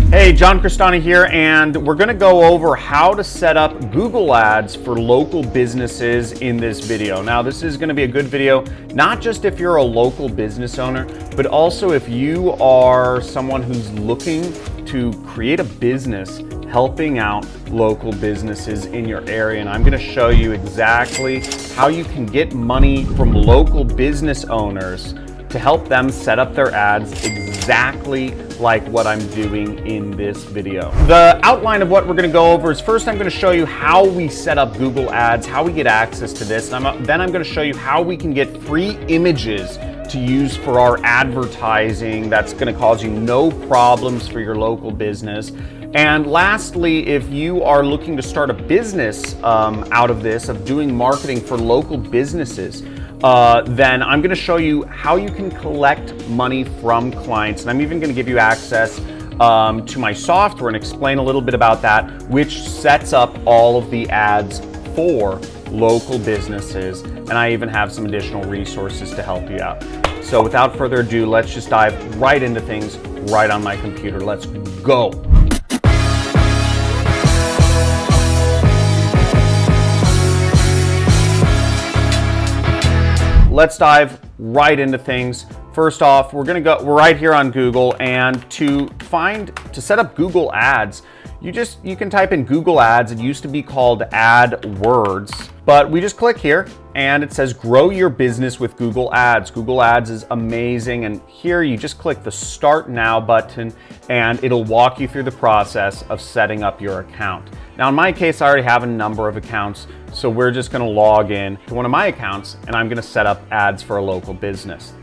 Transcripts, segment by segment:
Hey, John Cristani here, and we're going to go over how to set up Google Ads for local businesses in this video. Now, this is going to be a good video, not just if you're a local business owner, but also if you are someone who's looking to create a business helping out local businesses in your area. And I'm going to show you exactly how you can get money from local business owners to help them set up their ads exactly like what I'm doing in this video. The outline of what we're gonna go over is, first I'm gonna show you how we set up Google Ads, how we get access to this, and then I'm gonna show you how we can get free images to use for our advertising that's gonna cause you no problems for your local business. And lastly, if you are looking to start a business out of this, of doing marketing for local businesses, then I'm going to show you how you can collect money from clients. And I'm even going to give you access to my software and explain a little bit about that, which sets up all of the ads for local businesses. And I even have some additional resources to help you out. So without further ado, let's just dive right into things right on my computer. Let's go. Let's dive right into things. First off, we're right here on Google, and to set up Google Ads, you can type in Google Ads. It used to be called AdWords, but we just click here and it says grow your business with Google Ads. Google Ads is amazing, and here you just click the Start Now button and it'll walk you through the process of setting up your account. Now in my case, I already have a number of accounts, so we're just gonna log in to one of my accounts and I'm gonna set up ads for a local business.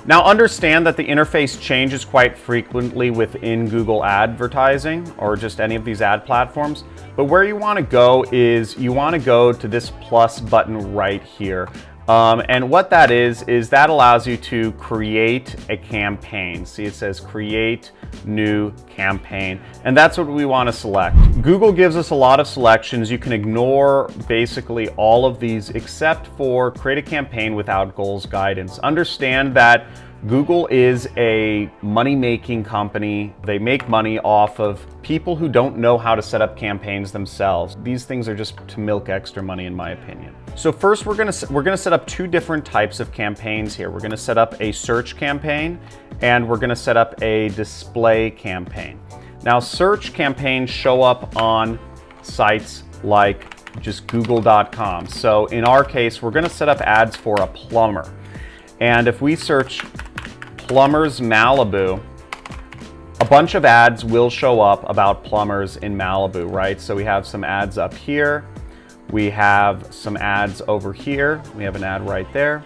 Now understand that the interface changes quite frequently within Google advertising or just any of these ad platforms, but where you wanna go is you wanna go to this plus button right here. And what that is that allows you to create a campaign. See, it says create new campaign, and that's what we want to select. Google gives us a lot of selections. You can ignore basically all of these except for create a campaign without goals guidance. Understand that Google is a money-making company. They make money off of people who don't know how to set up campaigns themselves. These things are just to milk extra money, in my opinion. So first, we're gonna set up two different types of campaigns here. We're gonna set up a search campaign, and we're gonna set up a display campaign. Now, search campaigns show up on sites like just google.com. So in our case, we're gonna set up ads for a plumber. And if we search plumbers Malibu, a bunch of ads will show up about plumbers in Malibu, right? So we have some ads up here. We have some ads over here. We have an ad right there.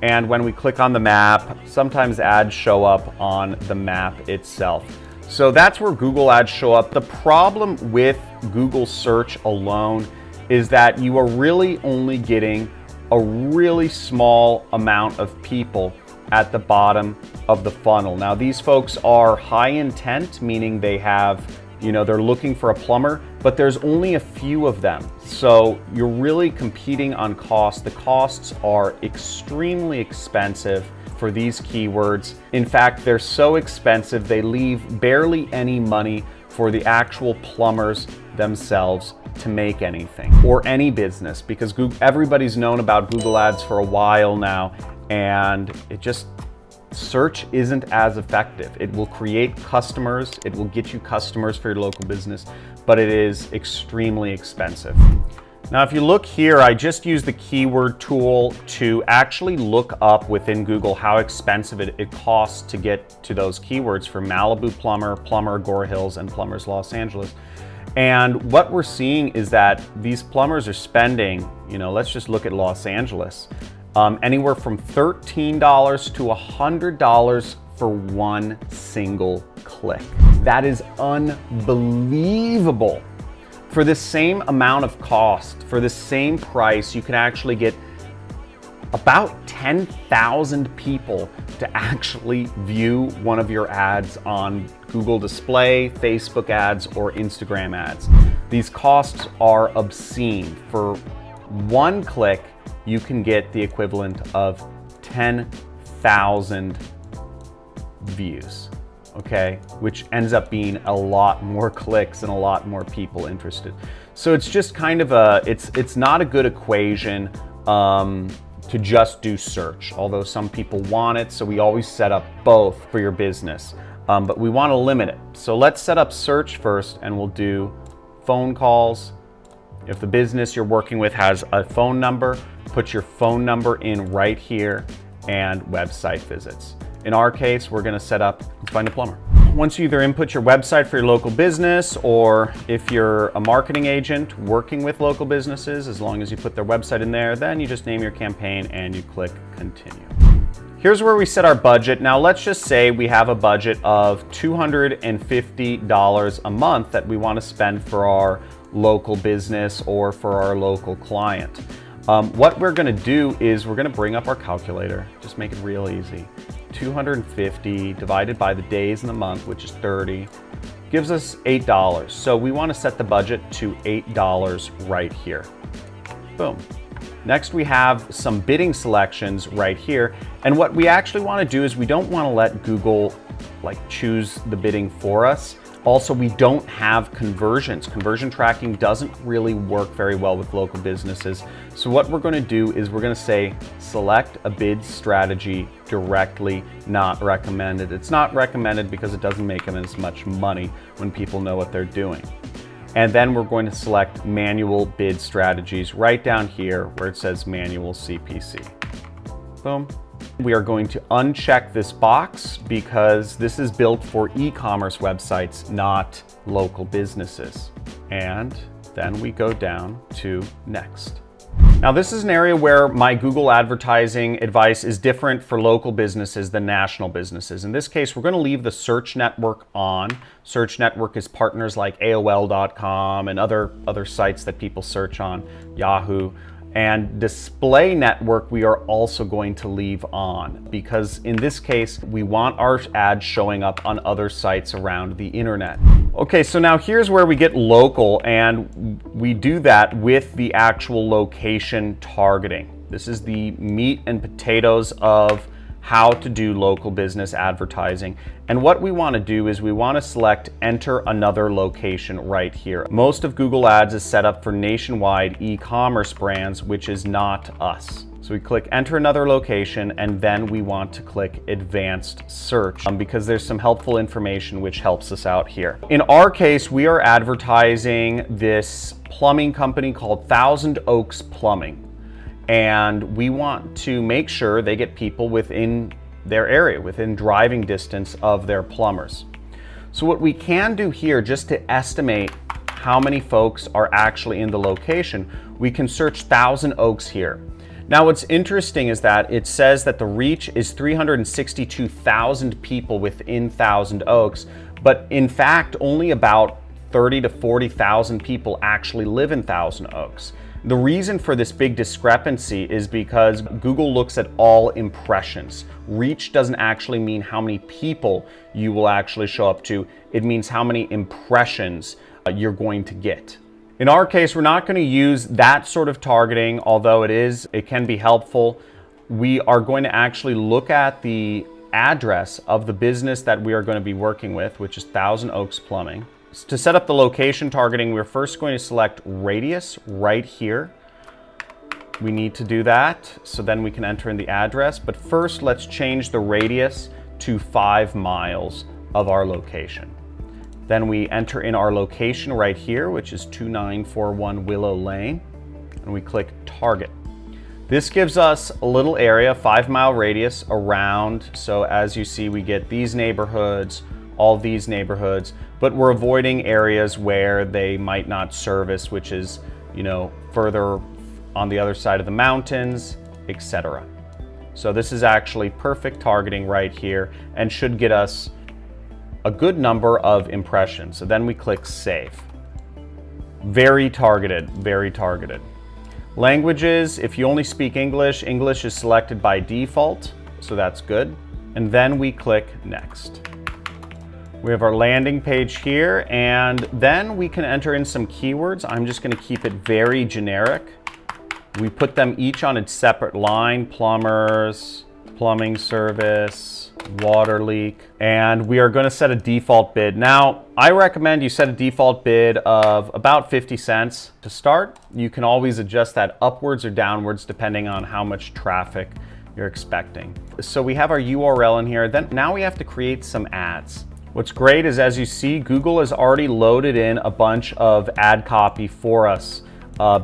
And when we click on the map, sometimes ads show up on the map itself. So that's where Google ads show up. The problem with Google search alone is that you are really only getting a really small amount of people at the bottom of the funnel. Now, these folks are high intent, meaning they have, they're looking for a plumber, but there's only a few of them. So you're really competing on cost. The costs are extremely expensive for these keywords. In fact, they're so expensive, they leave barely any money for the actual plumbers themselves to make anything, or any business, because everybody's known about Google Ads for a while now, and search isn't as effective. It will create customers, it will get you customers for your local business, but it is extremely expensive. Now, if you look here, I just used the keyword tool to actually look up within Google how expensive it costs to get to those keywords for Malibu plumber, plumber Gore Hills, and plumbers Los Angeles. And what we're seeing is that these plumbers are spending, let's just look at Los Angeles, anywhere from $13 to $100 for one single click. That is unbelievable. For the same amount of cost, for the same price, you can actually get about 10,000 people to actually view one of your ads on Google Display, Facebook ads, or Instagram ads. These costs are obscene. For one click, you can get the equivalent of 10,000 views. okay, which ends up being a lot more clicks and a lot more people interested. So it's just kind of it's not a good equation to just do search, although some people want it, so we always set up both for your business. But we want to limit it. So let's set up search first, and we'll do phone calls. If the business you're working with has a phone number, put your phone number in right here, and website visits. In our case, we're going to set up Find a Plumber. Once you either input your website for your local business, or if you're a marketing agent working with local businesses, as long as you put their website in there, then you just name your campaign and you click continue. Here's where we set our budget. Now let's just say we have a budget of $250 a month that we want to spend for our local business or for our local client. What we're going to do is we're going to bring up our calculator, just make it real easy. 250 divided by the days in the month, which is 30, gives us $8. So we want to set the budget to $8 right here. Boom. Next, we have some bidding selections right here. And what we actually want to do is we don't want to let Google choose the bidding for us. Also, we don't have conversions. Conversion tracking doesn't really work very well with local businesses. So what we're going to do is we're going to say select a bid strategy directly, not recommended. It's not recommended because it doesn't make them as much money when people know what they're doing. And then we're going to select manual bid strategies right down here where it says manual CPC. Boom. We are going to uncheck this box because this is built for e-commerce websites, not local businesses. And then we go down to next. Now this is an area where my Google advertising advice is different for local businesses than national businesses. In this case, we're going to leave the search network on. Search network is partners like AOL.com and other sites that people search on, Yahoo. And display network we are also going to leave on because in this case we want our ads showing up on other sites around the internet. Okay, so now here's where we get local, and we do that with the actual location targeting. This is the meat and potatoes of how to do local business advertising. And what we want to do is we want to select enter another location right here. Most of Google Ads is set up for nationwide e-commerce brands, which is not us. So we click enter another location, and then we want to click advanced search because there's some helpful information which helps us out here. In our case, we are advertising this plumbing company called Thousand Oaks Plumbing. And we want to make sure they get people within their area, within driving distance of their plumbers. So what we can do here, just to estimate how many folks are actually in the location, we can search Thousand Oaks here. Now what's interesting is that it says that the reach is 362,000 people within Thousand Oaks, but in fact only about 30 to 40,000 people actually live in Thousand Oaks. The reason for this big discrepancy is because Google looks at all impressions. Reach doesn't actually mean how many people you will actually show up to. It means how many impressions you're going to get. In our case, we're not going to use that sort of targeting, although it can be helpful. We are going to actually look at the address of the business that we are going to be working with, which is Thousand Oaks Plumbing. To set up the location targeting, we're first going to select radius right here. We need to do that, so then we can enter in the address. But first, let's change the radius to 5 miles of our location. Then we enter in our location right here, which is 2941 Willow Lane, and we click target. This gives us a little area, 5-mile radius around. So as you see, we get these neighborhoods, all these neighborhoods, but we're avoiding areas where they might not service, which is, further on the other side of the mountains, etc. So this is actually perfect targeting right here and should get us a good number of impressions. So then we click save. Very targeted, very targeted. Languages, if you only speak English, English is selected by default, so that's good. And then we click next. We have our landing page here, and then we can enter in some keywords. I'm just going to keep it very generic. We put them each on its separate line: plumbers, plumbing service, water leak, and we are going to set a default bid. Now, I recommend you set a default bid of about 50 cents to start. You can always adjust that upwards or downwards depending on how much traffic you're expecting. So we have our URL in here. Then now we have to create some ads. What's great is, as you see, Google has already loaded in a bunch of ad copy for us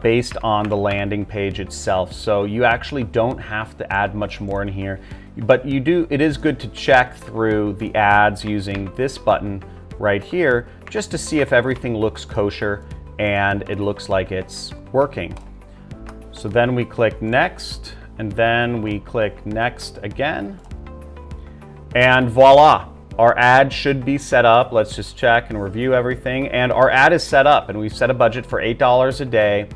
based on the landing page itself. So you actually don't have to add much more in here, but you do. It is good to check through the ads using this button right here just to see if everything looks kosher and it looks like it's working. So then we click next, and then we click next again, and voila. Our ad should be set up. Let's just check and review everything. And our ad is set up, and we've set a budget for $8 a day,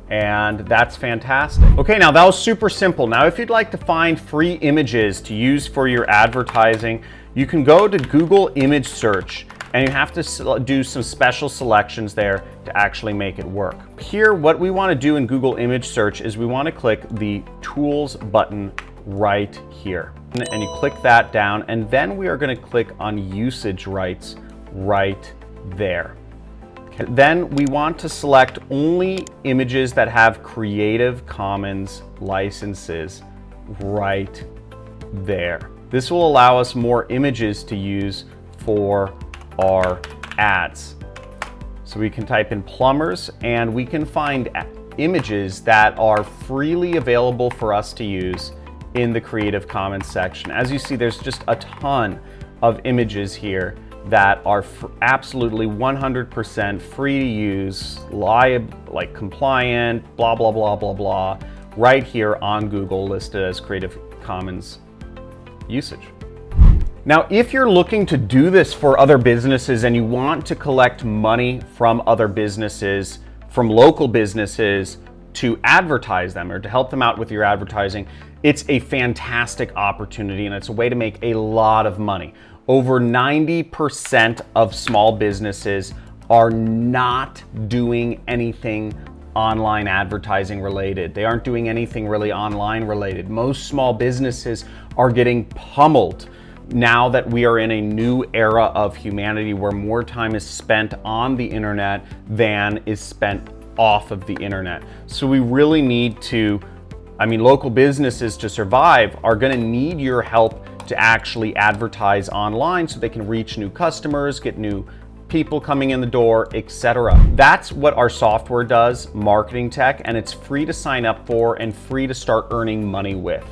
and that's fantastic. Okay, now that was super simple. Now, if you'd like to find free images to use for your advertising, you can go to Google Image Search, and you have to do some special selections there to actually make it work. Here, what we want to do in Google Image Search is we want to click the Tools button right here. And you click that down, and then we are going to click on usage rights right there. Okay. Then we want to select only images that have Creative Commons licenses right there. This will allow us more images to use for our ads. So we can type in plumbers, and we can find images that are freely available for us to use in the Creative Commons section. As you see, there's just a ton of images here that are absolutely 100% free to use, like compliant, blah, blah, blah, blah, blah, right here on Google, listed as Creative Commons usage. Now, if you're looking to do this for other businesses and you want to collect money from other businesses, from local businesses, to advertise them or to help them out with your advertising, it's a fantastic opportunity, and it's a way to make a lot of money. Over 90% of small businesses are not doing anything online advertising related. They aren't doing anything really online related. Most small businesses are getting pummeled now that we are in a new era of humanity where more time is spent on the internet than is spent off of the internet. So we really need to, local businesses to survive are going to need your help to actually advertise online so they can reach new customers, get new people coming in the door, etc. That's what our software does, marketing tech, and it's free to sign up for and free to start earning money with.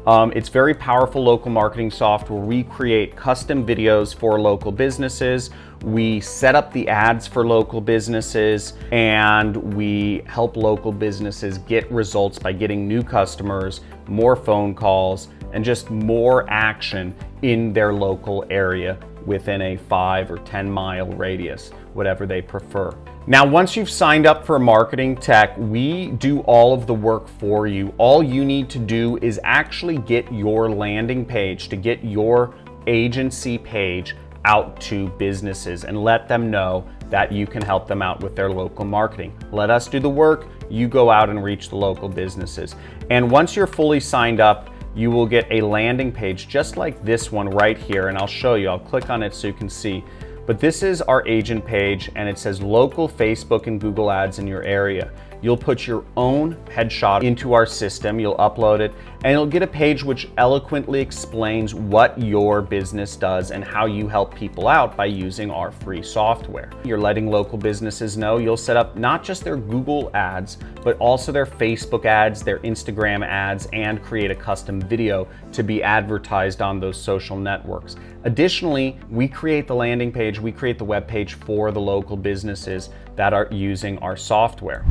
It's very powerful local marketing software. We create custom videos for local businesses. We set up the ads for local businesses, and we help local businesses get results by getting new customers, more phone calls, and just more action in their local area within a 5 or 10 mile radius, whatever they prefer. Now, once you've signed up for marketing tech, we do all of the work for you. All you need to do is actually get your landing page, to get your agency page out to businesses and let them know that you can help them out with their local marketing. Let us do the work, you go out and reach the local businesses. And once you're fully signed up, you will get a landing page just like this one right here, and I'll show you. I'll click on it so you can see. But this is our agent page, and it says local Facebook and Google ads in your area. You'll put your own headshot into our system, you'll upload it, and you'll get a page which eloquently explains what your business does and how you help people out by using our free software. You're letting local businesses know. You'll set up not just their Google ads, but also their Facebook ads, their Instagram ads, and create a custom video to be advertised on those social networks. Additionally, we create the landing page, we create the web page for the local businesses that are using our software.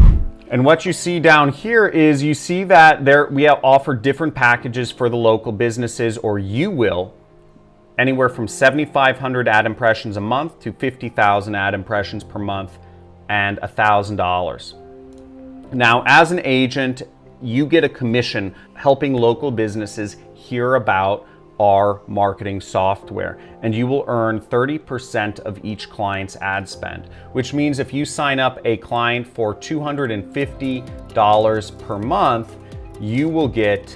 And what you see down here is you see that we have offered different packages for the local businesses, or you will, anywhere from 7,500 ad impressions a month to 50,000 ad impressions per month and $1,000. Now, as an agent, you get a commission helping local businesses hear about our marketing software, and you will earn 30% of each client's ad spend, which means if you sign up a client for $250 per month, you will get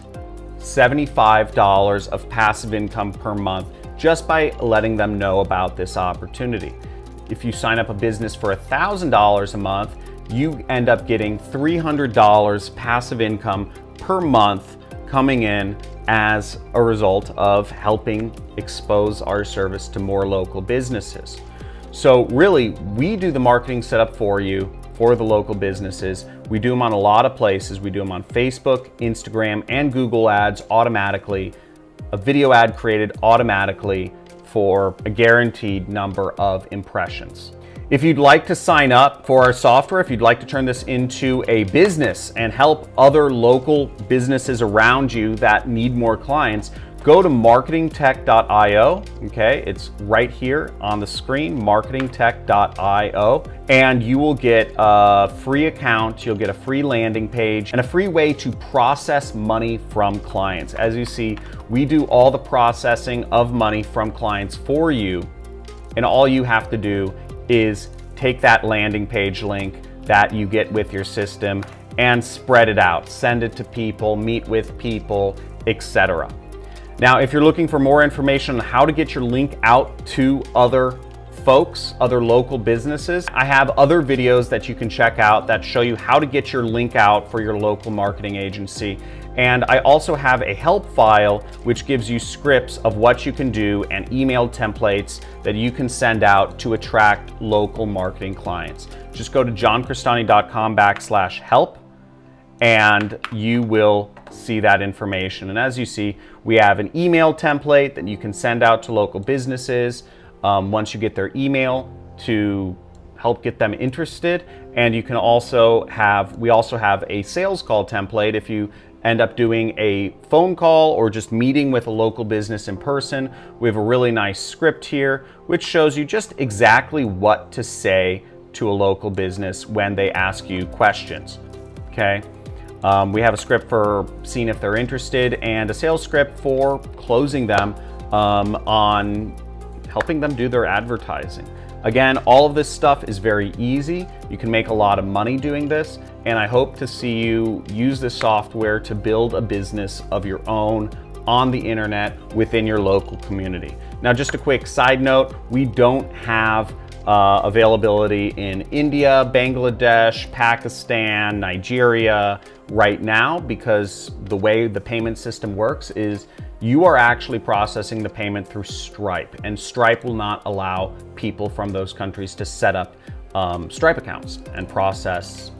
$75 of passive income per month just by letting them know about this opportunity. If you sign up a business for $1,000 a month, you end up getting $300 passive income per month coming in as a result of helping expose our service to more local businesses. So really, we do the marketing setup for you for the local businesses. We do them on a lot of places. We do them on Facebook, Instagram, and Google Ads automatically. A video ad created automatically for a guaranteed number of impressions. If you'd like to sign up for our software, if you'd like to turn this into a business and help other local businesses around you that need more clients, go to marketingtech.io, okay? It's right here on the screen, marketingtech.io, and you will get a free account, you'll get a free landing page, and a free way to process money from clients. As you see, we do all the processing of money from clients for you, and all you have to do is take that landing page link that you get with your system and spread it out, send it to people, meet with people, etc. Now, if you're looking for more information on how to get your link out to other folks, other local businesses, I have other videos that you can check out that show you how to get your link out for your local marketing agency. And I also have a help file which gives you scripts of what you can do and email templates that you can send out to attract local marketing clients. Just go to johncristani.com/help and you will see that information. And as you see, we have an email template that you can send out to local businesses once you get their email to help get them interested. And you can also have, we also have a sales call template if you end up doing a phone call or just meeting with a local business in person. We have a really nice script here which shows you just exactly what to say to a local business when they ask you questions, okay? We have a script for seeing if they're interested and a sales script for closing them on helping them do their advertising. Again, all of this stuff is very easy. You can make a lot of money doing this, and I hope to see you use this software to build a business of your own on the internet within your local community. Now, just a quick side note, we don't have availability in India, Bangladesh, Pakistan, Nigeria right now, because the way the payment system works is you are actually processing the payment through Stripe, and Stripe will not allow people from those countries to set up Stripe accounts and process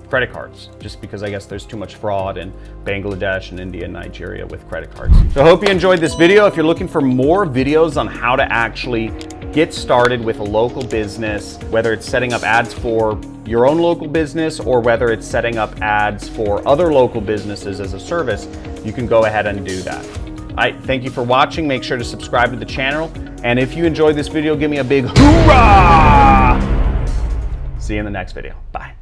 credit cards, just because I guess there's too much fraud in Bangladesh and India and Nigeria with credit cards. So I hope you enjoyed this video. If you're looking for more videos on how to actually get started with a local business, whether it's setting up ads for your own local business or whether it's setting up ads for other local businesses as a service, you can go ahead and do that. All right, thank you for watching. Make sure to subscribe to the channel. And if you enjoyed this video, give me a big hoorah! See you in the next video. Bye.